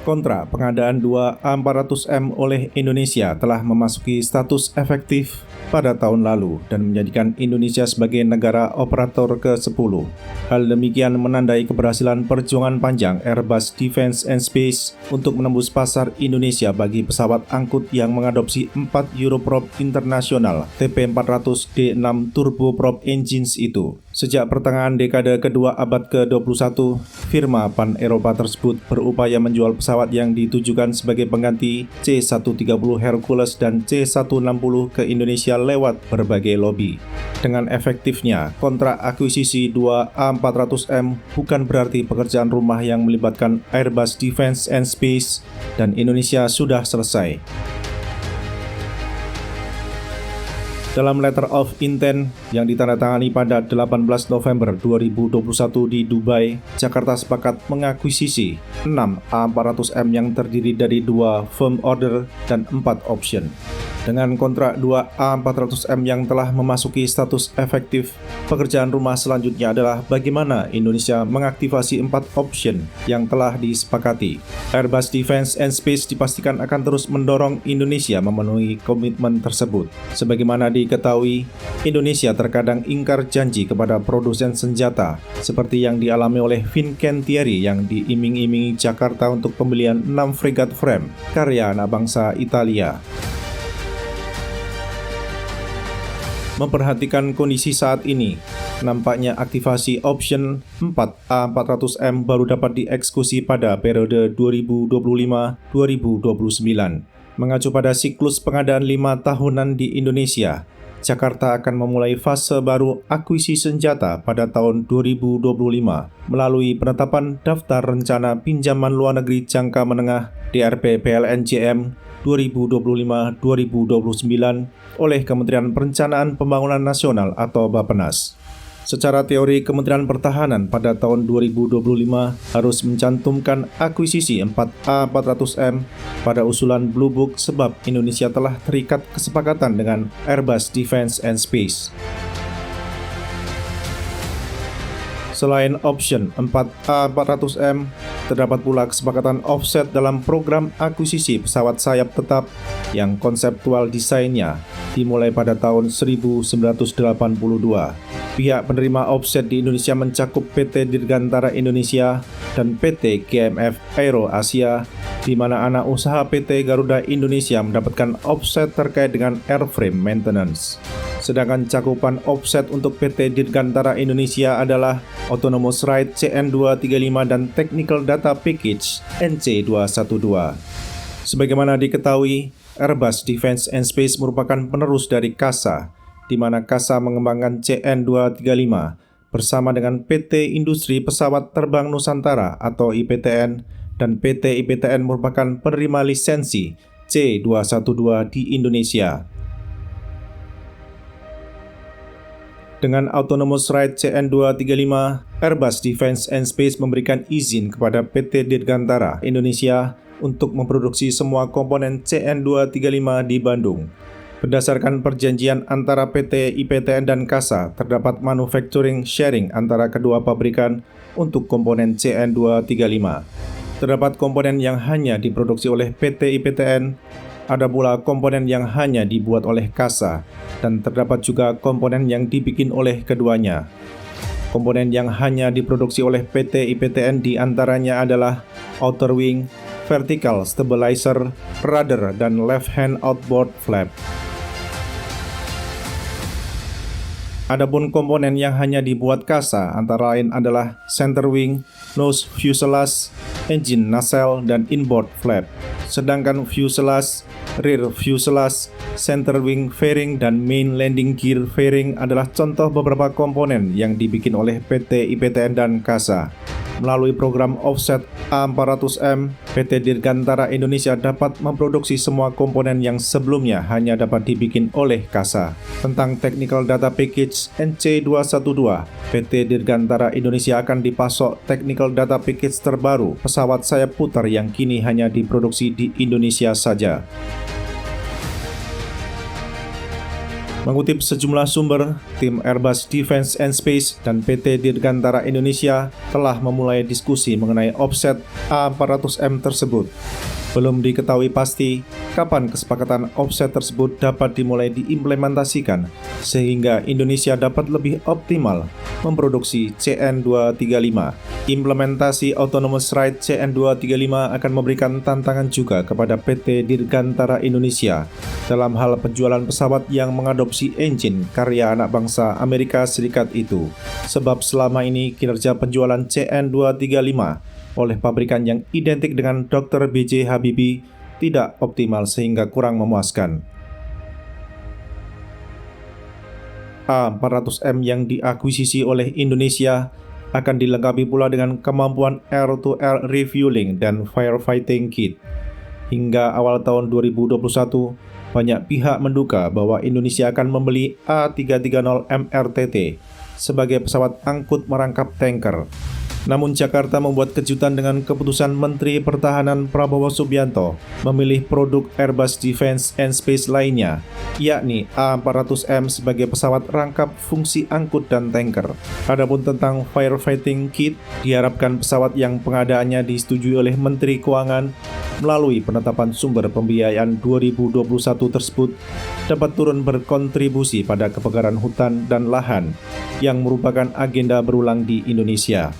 Kontrak pengadaan dua A400M oleh Indonesia telah memasuki status efektif pada tahun lalu dan menjadikan Indonesia sebagai negara operator ke-10. Hal demikian menandai keberhasilan perjuangan panjang Airbus Defence and Space untuk menembus pasar Indonesia bagi pesawat angkut yang mengadopsi 4 Europrop International TP400D6 Turboprop Engines itu. Sejak pertengahan dekade kedua abad ke-21, firma Pan-Eropa tersebut berupaya menjual pesawat yang ditujukan sebagai pengganti C-130 Hercules dan C-160 ke Indonesia lewat berbagai lobi. Dengan efektifnya, kontrak akuisisi 2 A400M bukan berarti pekerjaan rumah yang melibatkan Airbus Defence and Space dan Indonesia sudah selesai. Dalam Letter of Intent yang ditandatangani pada 18 November 2021 di Dubai, Jakarta sepakat mengakuisisi 6 A400M yang terdiri dari 2 firm order dan 4 option. Dengan kontrak 2 A400M yang telah memasuki status efektif, pekerjaan rumah selanjutnya adalah bagaimana Indonesia mengaktifasi 4 option yang telah disepakati. Airbus Defence and Space dipastikan akan terus mendorong Indonesia memenuhi komitmen tersebut. Sebagaimana diketahui, Indonesia terkadang ingkar janji kepada produsen senjata, seperti yang dialami oleh Fincantieri yang diiming-imingi Jakarta untuk pembelian 6 fregat frame karya anak bangsa Italia. Memperhatikan kondisi saat ini, nampaknya aktivasi option 4 A400M baru dapat dieksekusi pada periode 2025-2029. Mengacu pada siklus pengadaan 5 tahunan di Indonesia, Jakarta akan memulai fase baru akuisisi senjata pada tahun 2025 melalui penetapan Daftar Rencana Pinjaman Luar Negeri Jangka Menengah DRP PLN-JM 2025-2029 oleh Kementerian Perencanaan Pembangunan Nasional atau Bappenas. Secara teori, Kementerian Pertahanan pada tahun 2025 harus mencantumkan akuisisi 4 A400M pada usulan Blue Book sebab Indonesia telah terikat kesepakatan dengan Airbus Defence and Space. Selain option 4 A400M, terdapat pula kesepakatan offset dalam program akuisisi pesawat sayap tetap yang konseptual desainnya dimulai pada tahun 1982. Pihak penerima offset di Indonesia mencakup PT Dirgantara Indonesia dan PT GMF Aero Asia, di mana anak usaha PT Garuda Indonesia mendapatkan offset terkait dengan airframe maintenance. Sedangkan cakupan offset untuk PT Dirgantara Indonesia adalah Autonomous Ride CN235 dan Technical Data Package NC212. Sebagaimana diketahui, Airbus Defence and Space merupakan penerus dari CASA, di mana CASA mengembangkan CN235 bersama dengan PT Industri Pesawat Terbang Nusantara atau IPTN, dan PT IPTN merupakan penerima lisensi C212 di Indonesia. Dengan Autonomous Ride CN235, Airbus Defence and Space memberikan izin kepada PT Dirgantara Indonesia untuk memproduksi semua komponen CN235 di Bandung. Berdasarkan perjanjian antara PT IPTN dan CASA, terdapat manufacturing sharing antara kedua pabrikan untuk komponen CN235. Terdapat komponen yang hanya diproduksi oleh PT IPTN, ada pula komponen yang hanya dibuat oleh CASA, dan terdapat juga komponen yang dibikin oleh keduanya. Komponen yang hanya diproduksi oleh PT IPTN diantaranya adalah outer wing, vertical stabilizer, rudder, dan left hand outboard flap. Adapun komponen yang hanya dibuat CASA antara lain adalah center wing, nose fuselage, engine nacelle, dan inboard flap. Sedangkan fuselage, rear fuselage, center wing fairing, dan main landing gear fairing adalah contoh beberapa komponen yang dibikin oleh PT IPTN dan CASA. Melalui program offset A400M, PT Dirgantara Indonesia dapat memproduksi semua komponen yang sebelumnya hanya dapat dibikin oleh CASA. Tentang Technical Data Package NC212, PT Dirgantara Indonesia akan dipasok Technical Data Package terbaru pesawat sayap putar yang kini hanya diproduksi di Indonesia saja. Mengutip sejumlah sumber, tim Airbus Defence and Space dan PT Dirgantara Indonesia telah memulai diskusi mengenai offset A400M tersebut. Belum diketahui pasti kapan kesepakatan offset tersebut dapat dimulai diimplementasikan sehingga Indonesia dapat lebih optimal memproduksi CN235. Implementasi Autonomous Ride CN235 akan memberikan tantangan juga kepada PT Dirgantara Indonesia dalam hal penjualan pesawat yang mengadopsi engine karya anak bangsa Amerika Serikat itu. Sebab selama ini kinerja penjualan CN235 oleh pabrikan yang identik dengan Dr. B.J. Habibie tidak optimal sehingga kurang memuaskan. A400M yang diakuisisi oleh Indonesia akan dilengkapi pula dengan kemampuan air-to-air refueling dan firefighting kit. Hingga awal tahun 2021, banyak pihak menduga bahwa Indonesia akan membeli A330 MRTT sebagai pesawat angkut merangkap tanker. Namun Jakarta membuat kejutan dengan keputusan Menteri Pertahanan Prabowo Subianto memilih produk Airbus Defence and Space lainnya, yakni A400M sebagai pesawat rangkap fungsi angkut dan tanker. Adapun tentang firefighting kit, diharapkan pesawat yang pengadaannya disetujui oleh Menteri Keuangan melalui penetapan sumber pembiayaan 2021 tersebut dapat turun berkontribusi pada kebakaran hutan dan lahan yang merupakan agenda berulang di Indonesia.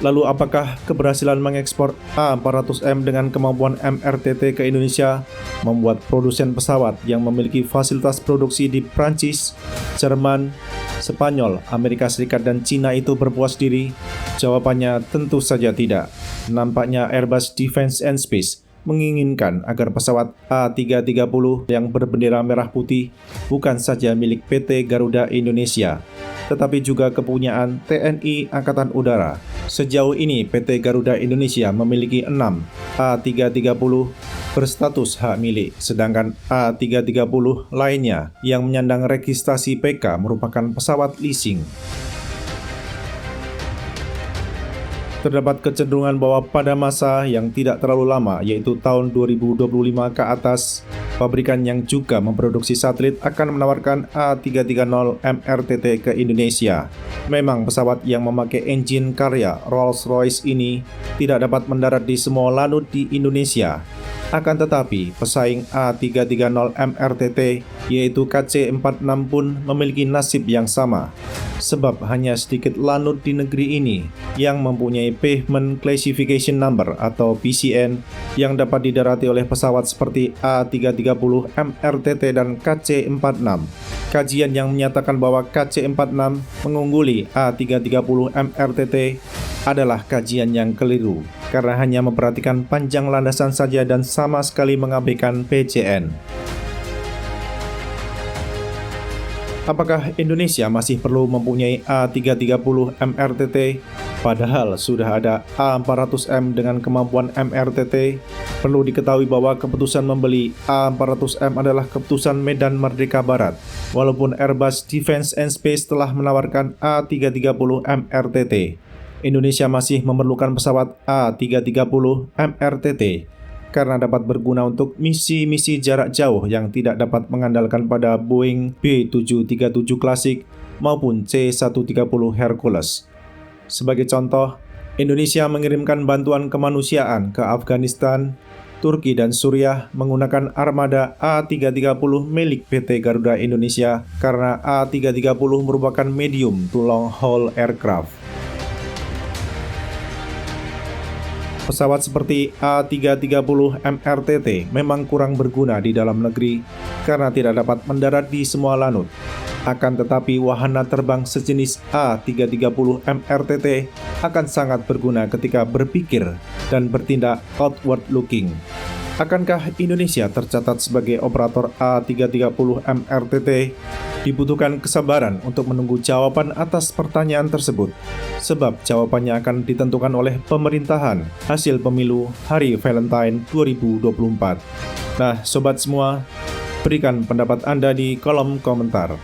Lalu apakah keberhasilan mengekspor A400M dengan kemampuan MRTT ke Indonesia membuat produsen pesawat yang memiliki fasilitas produksi di Prancis, Jerman, Spanyol, Amerika Serikat dan Cina itu berpuas diri? Jawabannya tentu saja tidak. Nampaknya Airbus Defence and Space menginginkan agar pesawat A330 yang berbendera merah putih bukan saja milik PT Garuda Indonesia, tetapi juga kepunyaan TNI Angkatan Udara. Sejauh ini PT Garuda Indonesia memiliki 6 A330 berstatus hak milik, sedangkan A330 lainnya yang menyandang registrasi PK merupakan pesawat leasing. Terdapat kecenderungan bahwa pada masa yang tidak terlalu lama, yaitu tahun 2025 ke atas, pabrikan yang juga memproduksi satelit akan menawarkan A330 MRTT ke Indonesia. Memang pesawat yang memakai engine karya Rolls-Royce ini tidak dapat mendarat di semua lanut di Indonesia. Akan tetapi, pesaing A330 MRTT yaitu KC-46 pun memiliki nasib yang sama. Sebab hanya sedikit lanut di negeri ini yang mempunyai Pavement Classification Number atau PCN yang dapat didarati oleh pesawat seperti A330 MRTT dan KC-46. Kajian yang menyatakan bahwa KC-46 mengungguli A330 MRTT adalah kajian yang keliru karena hanya memperhatikan panjang landasan saja dan sama sekali mengabaikan PCN. Apakah Indonesia masih perlu mempunyai A330 MRTT? Padahal sudah ada A400M dengan kemampuan MRTT. Perlu diketahui bahwa keputusan membeli A400M adalah keputusan Medan Merdeka Barat. Walaupun Airbus Defence and Space telah menawarkan A330 MRTT, Indonesia masih memerlukan pesawat A330 MRTT karena dapat berguna untuk misi-misi jarak jauh yang tidak dapat mengandalkan pada Boeing B737 Classic maupun C130 Hercules. Sebagai contoh, Indonesia mengirimkan bantuan kemanusiaan ke Afghanistan, Turki dan Suriah menggunakan armada A330 milik PT Garuda Indonesia karena A330 merupakan medium to long haul aircraft. Pesawat seperti A330 MRTT memang kurang berguna di dalam negeri karena tidak dapat mendarat di semua lanut. Akan tetapi wahana terbang sejenis A330 MRTT akan sangat berguna ketika berpikir dan bertindak outward looking. Akankah Indonesia tercatat sebagai operator A330 MRTT? Dibutuhkan kesabaran untuk menunggu jawaban atas pertanyaan tersebut, sebab jawabannya akan ditentukan oleh pemerintahan hasil pemilu hari Valentine 2024. Nah, sobat semua, berikan pendapat Anda di kolom komentar.